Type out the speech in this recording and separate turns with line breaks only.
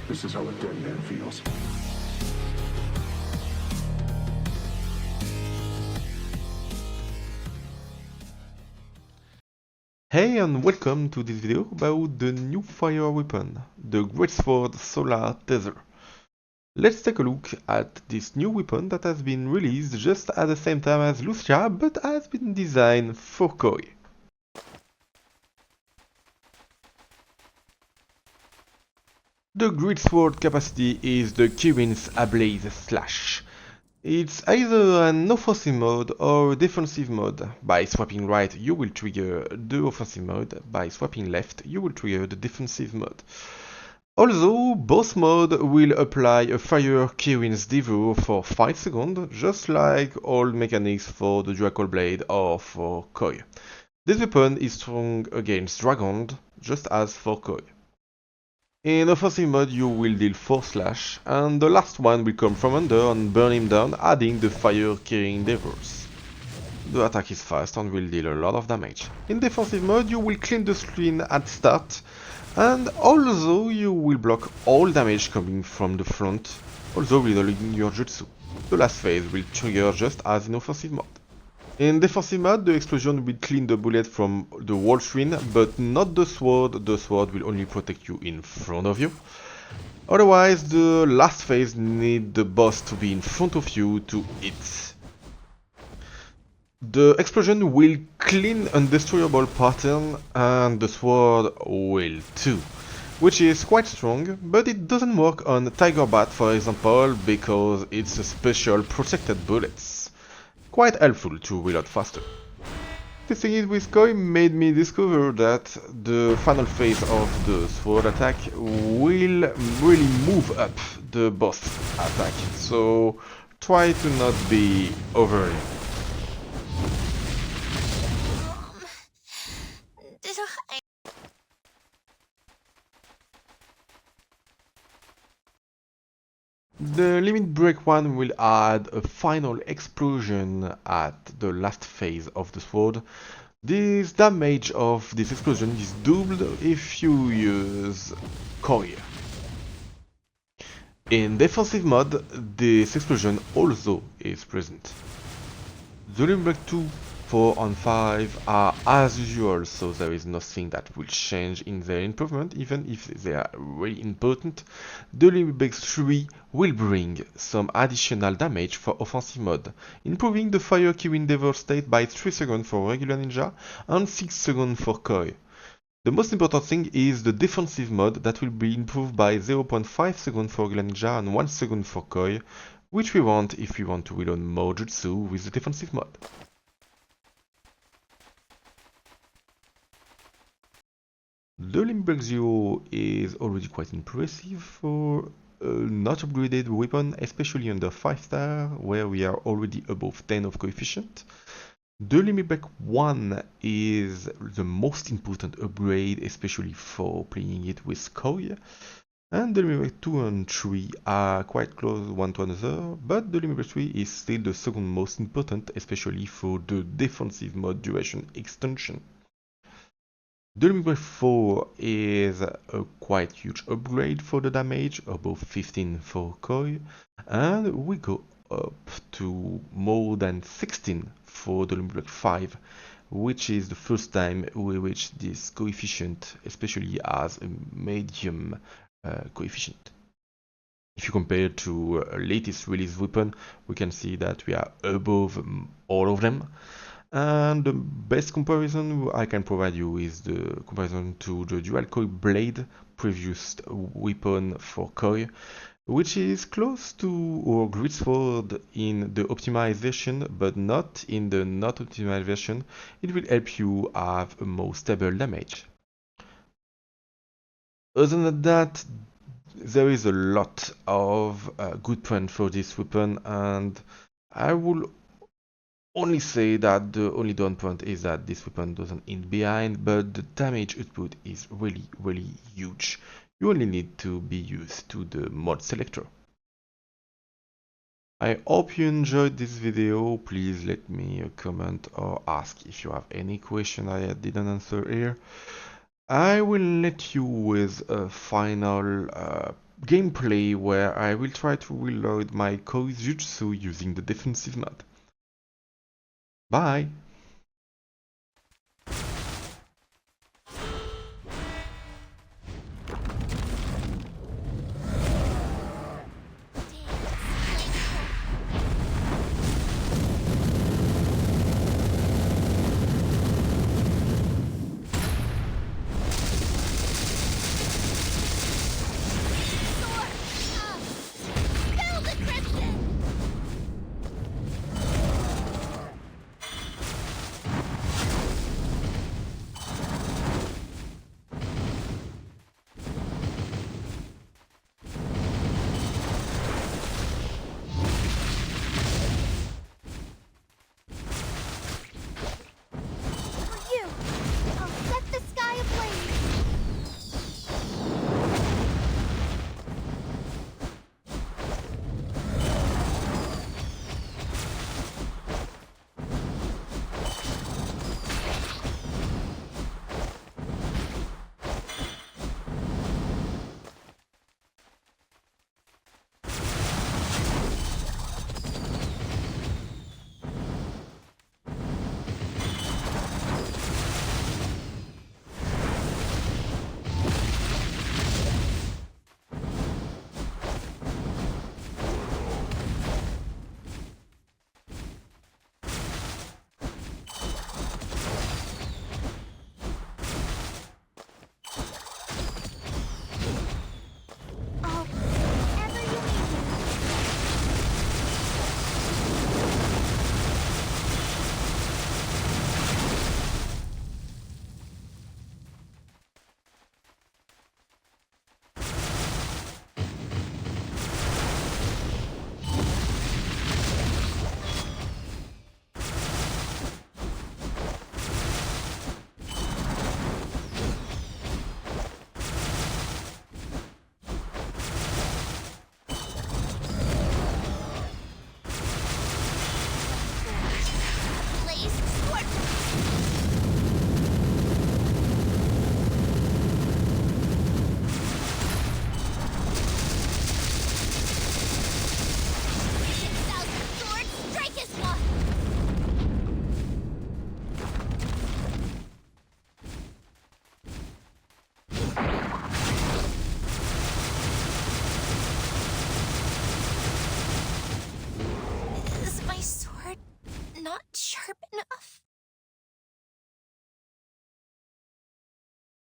This is how a dead man feels.
Hey and welcome to this video about the new fire weapon, the GreatSword Solar Tether. Let's take a look at this new weapon that has been released just at the same time as Lucia, but has been designed for Koi. The GreatSword capacity is the Kirin's Ablaze Slash. It's either an offensive mode or a defensive mode. By swapping right, you will trigger the offensive mode. By swapping left, you will trigger the defensive mode. Although both modes will apply a fire Kirin's Devour for 5 seconds, just like all mechanics for the Dual Blade or for Koi. This weapon is strong against dragons, just as for Koi. In offensive mode you will deal 4 slash, and the last one will come from under and burn him down, adding the fire Kirin Devours. The attack is fast and will deal a lot of damage. In defensive mode you will clean the screen at start, and although you will block all damage coming from the front, also reloading your jutsu. The last phase will trigger just as in offensive mode. In defensive mode, the explosion will clean the bullet from the wall screen, but not the sword. The sword will only protect you in front of you. Otherwise, the last phase needs the boss to be in front of you to hit. The explosion will clean undestroyable pattern, and the sword will too, which is quite strong, but it doesn't work on Tiger Bat, for example, because it's a special protected bullets. Quite helpful to reload faster. Testing it with Koi made me discover that the final phase of the sword attack will really move up the boss attack, so try to not be over it. The Limit Break 1 will add a final explosion at the last phase of the sword. This damage of this explosion is doubled if you use Koi. In defensive mode, this explosion also is present. The Limit Break 2, 4 and 5 are as usual, so there is nothing that will change in their improvement, even if they are really important. The Limit Break 3 will bring some additional damage for offensive mode, improving the fire Kirin Devour state by 3 seconds for regular ninja and 6 seconds for Koi. The most important thing is the defensive mode that will be improved by 0.5 seconds for regular ninja and 1 second for Koi, which we want if we want to reload more jutsu with the defensive mode. The Limit Break 0 is already quite impressive for a not upgraded weapon, especially under 5 star, where we are already above 10 of coefficient. The Limit Break 1 is the most important upgrade, especially for playing it with Koi. And the Limit Break 2 and 3 are quite close one to another, but the Limit Break 3 is still the second most important, especially for the defensive mode duration extension. The Limit Break 4 is a quite huge upgrade for the damage, above 15 for Koi, and we go up to more than 16 for the Limit Break 5, which is the first time we reach this coefficient, especially as a medium coefficient. If you compare to a latest release weapon, we can see that we are above all of them. And the best comparison I can provide you is the comparison to the Dual Koi Blade, previous weapon for Koi, which is close to our GreatSword in the optimized version, but not in the not optimized version. It will help you have a more stable damage. Other than that, there is a lot of good point for this weapon, and I will only say that the only down point is that this weapon doesn't hit behind, but the damage output is really huge. You only need to be used to the mod selector. I hope you enjoyed this video. Please let me a comment or ask if you have any question I didn't answer here. I will let you with a final gameplay where I will try to reload my Koizutsu using the defensive mod. Bye!
Is my sword not sharp enough?